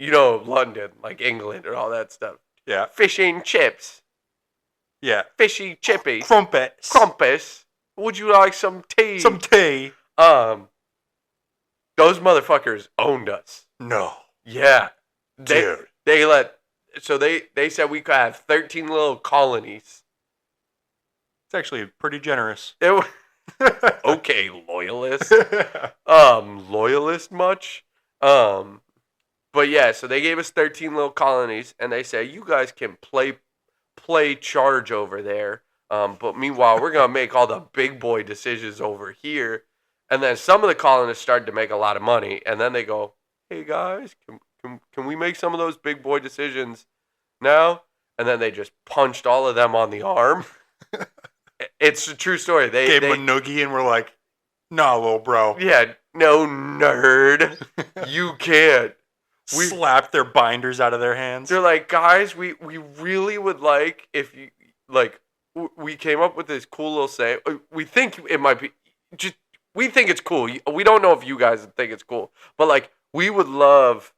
London, like England and all that stuff. Yeah. Fish and chips. Yeah. Fishy chippies. Crumpets. Would you like some tea? Some tea. Those motherfuckers owned us. No. Yeah. Dude. They said we could have 13 little colonies. It's actually pretty generous. Okay, loyalist. Loyalist much? But yeah, so they gave us 13 little colonies, and they say, you guys can play charge over there. But meanwhile, we're going to make all the big boy decisions over here. And then some of the colonists started to make a lot of money, and then they go, hey guys, can we make some of those big boy decisions now? And then they just punched all of them on the arm. It's a true story. They gave them a noogie and we're like, nah, little bro. Yeah, no, nerd. You can't. We slapped their binders out of their hands. They're like, guys, we really would like if you, like, we came up with this cool little saying. We think it might be, we think it's cool. We don't know if you guys think it's cool. But, like, we would love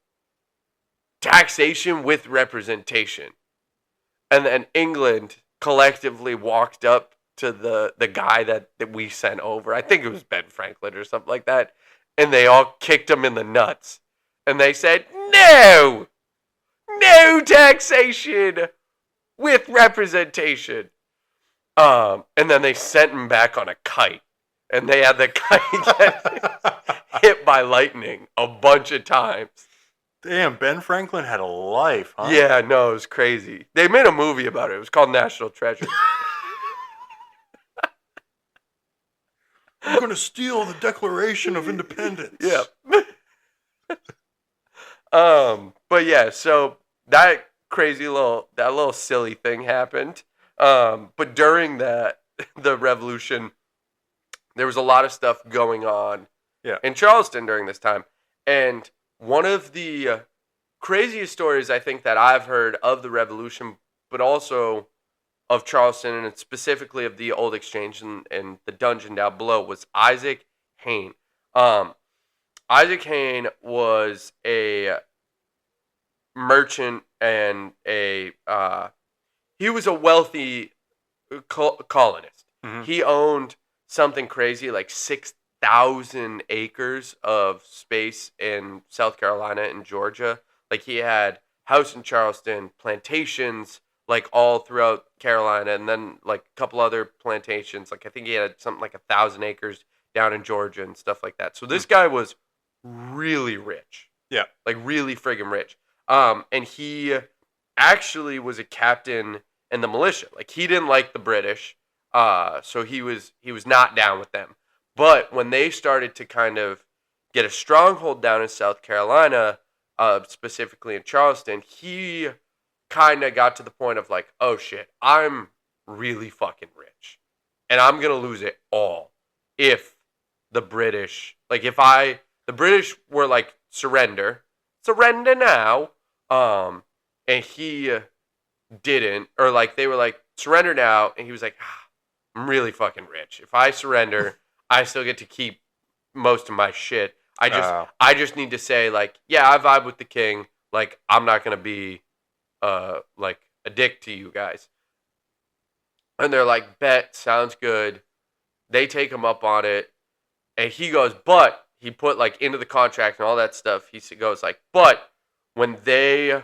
taxation with representation. And then England collectively walked up to the guy that we sent over. I think it was Ben Franklin or something like that. And they all kicked him in the nuts. And they said, no taxation with representation. And then they sent him back on a kite. And they had the kite get hit by lightning a bunch of times. Damn, Ben Franklin had a life, huh? Yeah, no, it was crazy. They made a movie about it. It was called National Treasure. I'm going to steal the Declaration of Independence. Yeah. But yeah, so that little silly thing happened. But during the revolution, there was a lot of stuff going on in Charleston during this time. And one of the craziest stories I think that I've heard of the revolution, but also of Charleston and specifically of the old exchange and the dungeon down below, was Isaac Hayne. Isaac Hayne was a merchant and he was a wealthy colonist. Mm-hmm. He owned something crazy like 6,000 acres of space in South Carolina and Georgia. Like, he had house in Charleston, plantations like all throughout Carolina, and then like a couple other plantations. Like, I think he had something like 1,000 acres down in Georgia and stuff like that. So this guy was really rich. Yeah. Like, really friggin' rich. And he actually was a captain in the militia. Like, he didn't like the British. So he was not down with them. But when they started to kind of get a stronghold down in South Carolina, specifically in Charleston, he kind of got to the point of like, oh shit, I'm really fucking rich. And I'm going to lose it all if the British, like the British were like, surrender now. And he didn't, or like they were like, surrender now. And he was like, I'm really fucking rich. If I surrender, I still get to keep most of my shit. I just need to say like, yeah, I vibe with the king. Like, I'm not going to be like a dick to you guys. And they're like, bet, sounds good. They take him up on it. And he goes, but he put like into the contract and all that stuff. He goes like, but when they,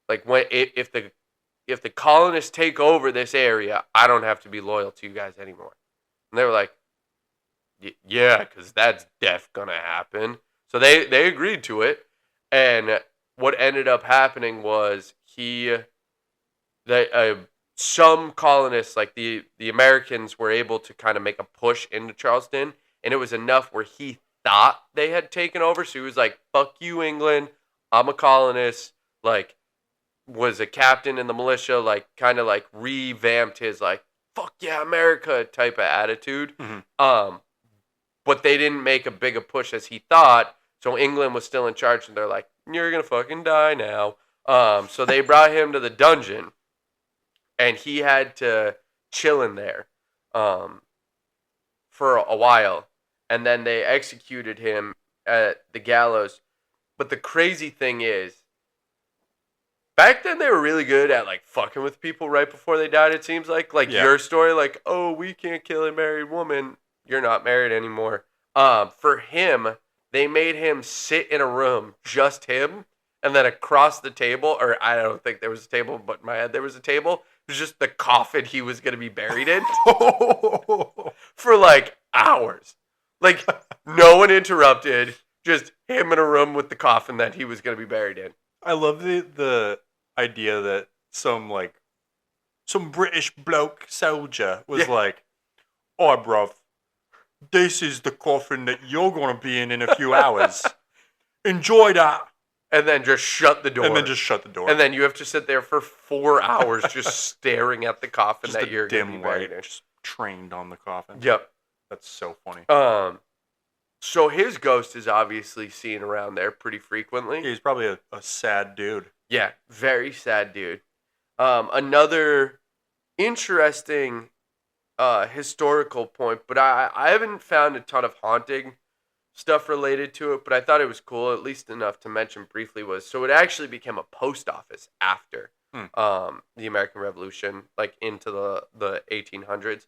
like, if the colonists take over this area, I don't have to be loyal to you guys anymore. And they were like, Yeah, because that's def gonna happen. So they agreed to it, and what ended up happening was some colonists, like the Americans, were able to kind of make a push into Charleston, and it was enough where he thought they had taken over. So he was like, "Fuck you, England. I'm a colonist." Like, was a captain in the militia. Like, kind of like revamped his like "fuck yeah, America" type of attitude. Mm-hmm. But they didn't make a big a push as he thought. So England was still in charge, and they're like, "You're gonna fucking die now." So they brought him to the dungeon, and he had to chill in there um, for a while, and then they executed him at the gallows. But the crazy thing is, back then they were really good at like fucking with people right before they died. It seems like Yeah. your story, like, oh, we can't kill a married woman. You're not married anymore. For him, they made him sit in a room, just him, and then across the table, or I don't think there was a table, but in my head there was a table. It was just the coffin he was gonna be buried in for like hours. Like no one interrupted, just him in a room with the coffin that he was gonna be buried in. I love the idea that some British bloke soldier was like, "Oh, bruv, this is the coffin that you're gonna be in a few hours. Enjoy that." And then just shut the door. And then just shut the door. And then you have to sit there for 4 hours just staring at the coffin just that you're going to be dim buried light in. just trained on the coffin. Yep. That's so funny. So his ghost is obviously seen around there pretty frequently. He's probably a sad dude. Yeah, very sad dude. Another interesting historical point, but I haven't found a ton of haunting stuff related to it, but I thought it was cool, at least enough to mention briefly, was so it actually became a post office after the American Revolution, like into the 1800s.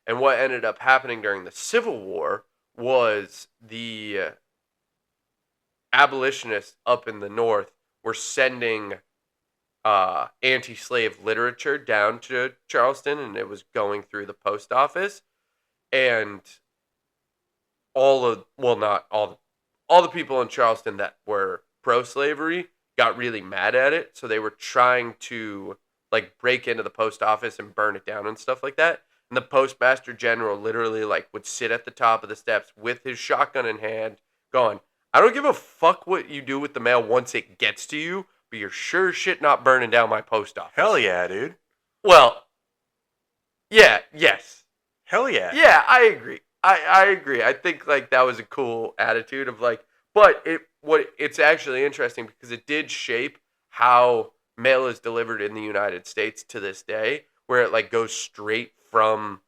And what ended up happening during the Civil War was the abolitionists up in the North were sending anti-slave literature down to Charleston, and it was going through the post office, and not all the people in Charleston that were pro-slavery got really mad at it, so they were trying to like break into the post office and burn it down and stuff like that. And the postmaster general literally like would sit at the top of the steps with his shotgun in hand, going, "I don't give a fuck what you do with the mail once it gets to you, but you're sure as shit not burning down my post office." Hell yeah, dude. Well, yeah, yes. Hell yeah. Yeah, I agree. I agree. I think like that was a cool attitude of like, but it's actually interesting because it did shape how mail is delivered in the United States to this day, where it like goes straight from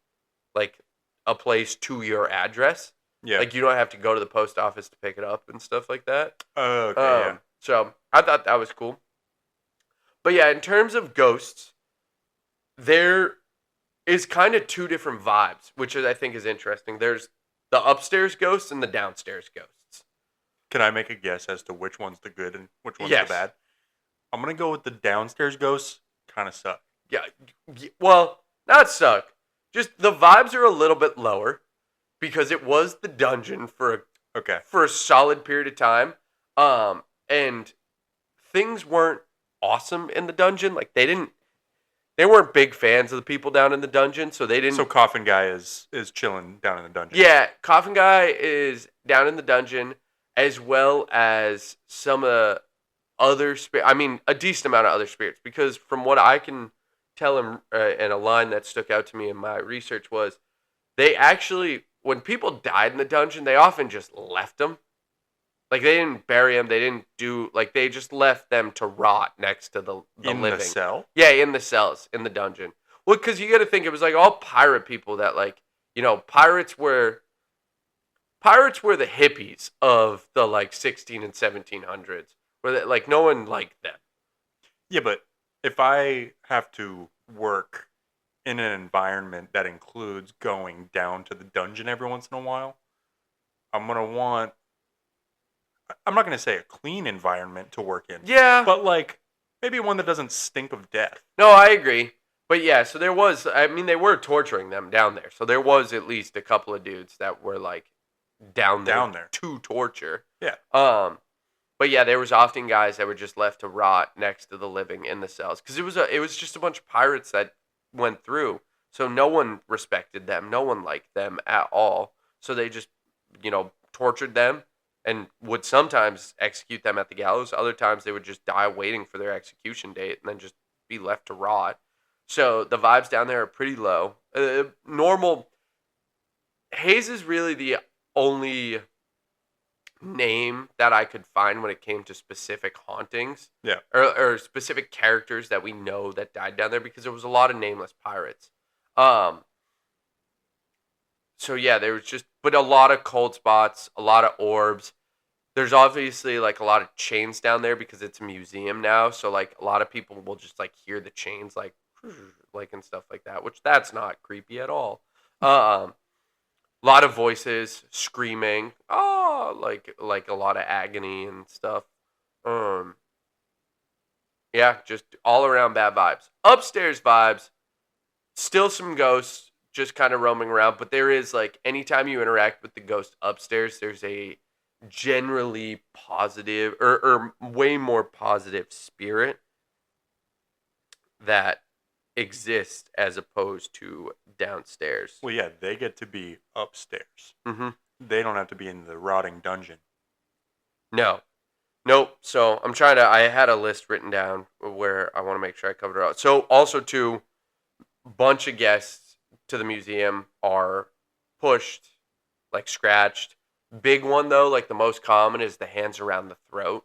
like a place to your address. Yeah. Like you don't have to go to the post office to pick it up and stuff like that. Oh, okay, yeah. So I thought that was cool. But yeah, in terms of ghosts, there is kind of two different vibes, which I think is interesting. There's the upstairs ghosts and the downstairs ghosts. Can I make a guess as to which one's the good and which one's Yes. the bad? I'm going to go with the downstairs ghosts. Kind of suck. Yeah, well, not suck. Just the vibes are a little bit lower because it was the dungeon for a solid period of time. And things weren't awesome in the dungeon. Like they weren't big fans of the people down in the dungeon, so they didn't. So Coffin Guy is chilling down in the dungeon. Yeah, Coffin Guy is down in the dungeon, as well as some other I mean, a decent amount of other spirits. Because from what I can tell him, and a line that stuck out to me in my research was, they actually, when people died in the dungeon, they often just left them. Like, they didn't bury them. They didn't do, like, they just left them to rot next to the in living. the cell? Yeah, in the cells, in the dungeon. Well, because you got to think, it was, like, all pirate people that, like, you know, pirates were the hippies of the, like, 16 and 1700s. Where, they, like, no one liked them. Yeah, but if I have to work in an environment that includes going down to the dungeon every once in a while, I'm not going to say a clean environment to work in. Yeah. But, like, maybe one that doesn't stink of death. No, I agree. But yeah, so there was, I mean, they were torturing them down there. So there was at least a couple of dudes that were like down there to torture. Yeah. But yeah, there was often guys that were just left to rot next to the living in the cells because it was just a bunch of pirates that went through. So no one respected them. No one liked them at all. So they just, tortured them and would sometimes execute them at the gallows. Other times they would just die waiting for their execution date and then just be left to rot. So the vibes down there are pretty low. Normal. Hayes is really the only name that I could find when it came to specific hauntings. Yeah. Or specific characters that we know that died down there because there was a lot of nameless pirates. So yeah, there was but a lot of cold spots, a lot of orbs. There's obviously like a lot of chains down there because it's a museum now. So like a lot of people will just like hear the chains like and stuff like that, which that's not creepy at all. A lot of voices screaming, like a lot of agony and stuff. Yeah, just all around bad vibes. Upstairs vibes, still some ghosts just kind of roaming around, but there is like anytime you interact with the ghost upstairs, there's a generally positive or way more positive spirit that exists as opposed to downstairs. Well, yeah, they get to be upstairs. Mm-hmm. They don't have to be in the rotting dungeon. No. Nope. So I had a list written down where I want to make sure I covered it all. So also too, bunch of guests to the museum are pushed, like scratched. Big one though, like the most common is the hands around the throat,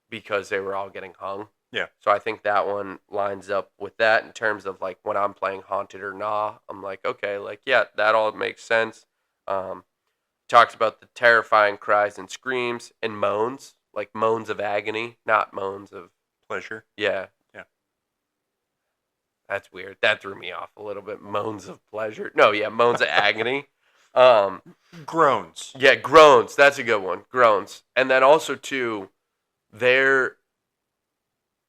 because they were all getting hung. Yeah. So I think that one lines up with that in terms of like when I'm playing Haunted or Nah, I'm like, okay, like yeah, that all makes sense. Talks about the terrifying cries and screams and moans, like moans of agony, not moans of pleasure. Yeah. Yeah. That's weird. That threw me off a little bit. Moans of pleasure. No, yeah, moans of agony. Groans. Yeah, groans. That's a good one. Groans. And then also too,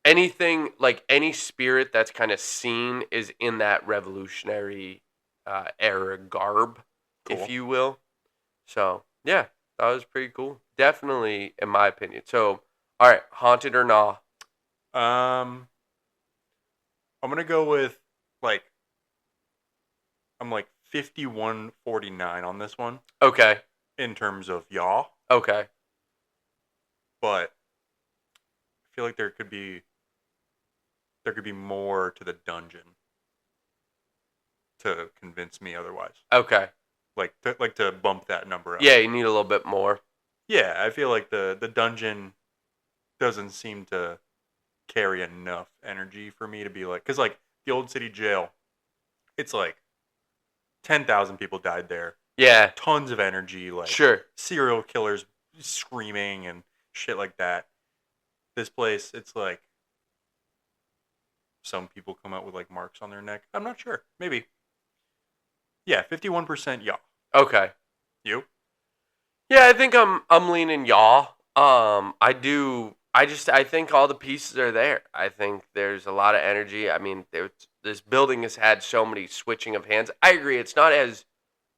anything like any spirit that's kind of seen is in that revolutionary era garb, cool. If you will. So yeah, that was pretty cool. Definitely, in my opinion. So, all right, Haunted or Nah? I'm gonna go with I'm like 51-49 on this one. Okay. In terms of yaw. Okay. But I feel like there could be more to the dungeon to convince me otherwise. Okay. Like to bump that number up. Yeah, you need a little bit more. Yeah, I feel like the dungeon doesn't seem to carry enough energy for me to be like, because like the old city jail, it's like 10,000 people died there. Yeah. Tons of energy, like sure. Serial killers screaming and shit like that. This place, it's like some people come out with like marks on their neck. I'm not sure. Maybe. Yeah, 51% yaw. Okay. You? Yeah, I think I'm leaning yaw. I think all the pieces are there. I think there's a lot of energy. I mean, this building has had so many switching of hands. I agree, it's not as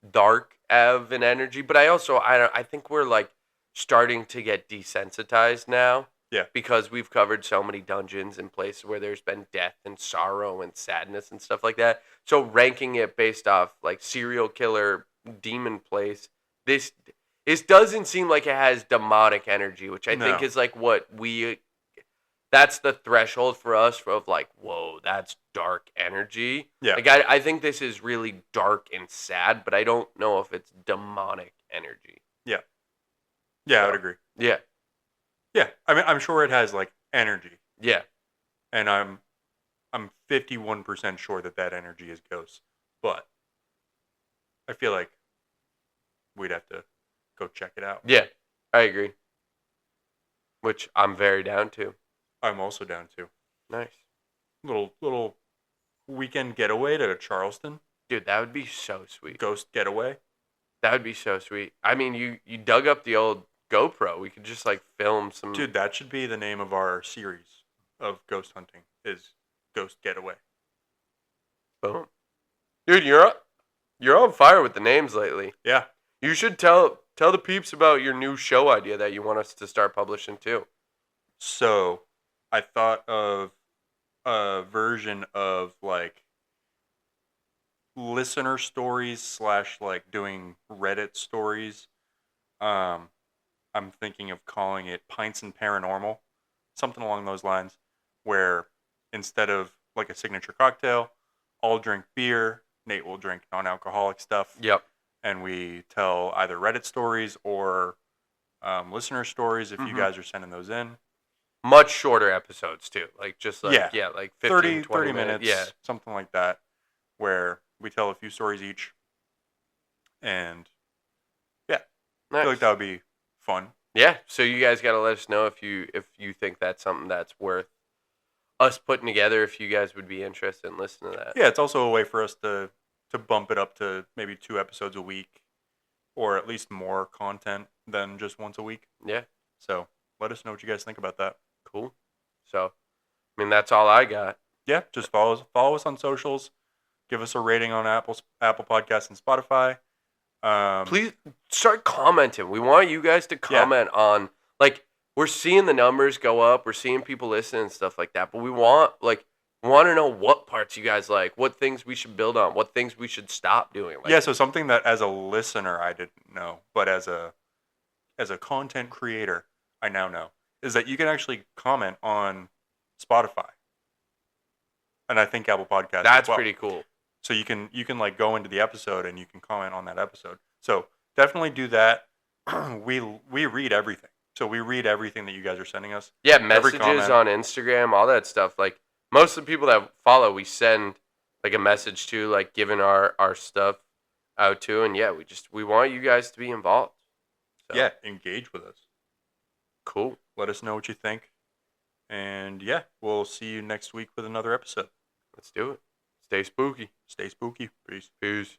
dark of an energy, but I think we're like starting to get desensitized now. Yeah. Because we've covered so many dungeons and places where there's been death and sorrow and sadness and stuff like that. So ranking it based off like serial killer, demon place, this doesn't seem like it has demonic energy, which I think is like that's the threshold for us of like, whoa, that's dark energy. Yeah. Like I think this is really dark and sad, but I don't know if it's demonic energy. Yeah. Yeah, so, I would agree. Yeah. Yeah, I mean, I'm sure it has like energy. Yeah, and I'm 51% sure that energy is ghosts, but I feel like we'd have to go check it out. Yeah, I agree. Which I'm very down to. I'm also down to. Nice. Little weekend getaway to Charleston. Dude, that would be so sweet. Ghost getaway. That would be so sweet. I mean, you dug up the old GoPro. We could just like film some. Dude, that should be the name of our series of ghost hunting. Is Ghost Getaway. Boom. Dude, you're on fire with the names lately. Yeah. You should tell the peeps about your new show idea that you want us to start publishing too. So, I thought of a version of like listener stories / like doing Reddit stories. I'm thinking of calling it Pints and Paranormal, something along those lines, where instead of like a signature cocktail, I'll drink beer, Nate will drink non-alcoholic stuff, Yep. and we tell either Reddit stories or listener stories if you guys are sending those in. Much shorter episodes too, like just like Yeah. like 15, 30 minutes. minutes, Yeah. something like that, where we tell a few stories each, and yeah, I feel like that would be fun. Yeah, so you guys got to let us know if you think that's something that's worth us putting together. If you guys would be interested in listening to that. Yeah, it's also a way for us to bump it up to maybe 2 episodes a week, or at least more content than just once a week. Yeah. So let us know what you guys think about that. Cool. So, I mean, that's all I got. Yeah, just follow us on socials. Give us a rating on Apple Podcasts and Spotify. Please start commenting. We want you guys to comment on, like, we're seeing the numbers go up. We're seeing people listen and stuff like that. But we want to know what parts you guys like, what things we should build on, what things we should stop doing. Yeah, so something that as a listener I didn't know, but as a content creator I now know, is that you can actually comment on Spotify. And I think Apple Podcasts That's as well. pretty cool. So you can like go into the episode and you can comment on that episode. So definitely do that. We read everything. So we read everything that you guys are sending us. Yeah, messages on Instagram, all that stuff. Like most of the people that follow, we send like a message to, like giving our stuff out to, and yeah, we want you guys to be involved. So. Yeah, engage with us. Cool. Let us know what you think. And yeah, we'll see you next week with another episode. Let's do it. Stay spooky. Stay spooky. Peace. Peace.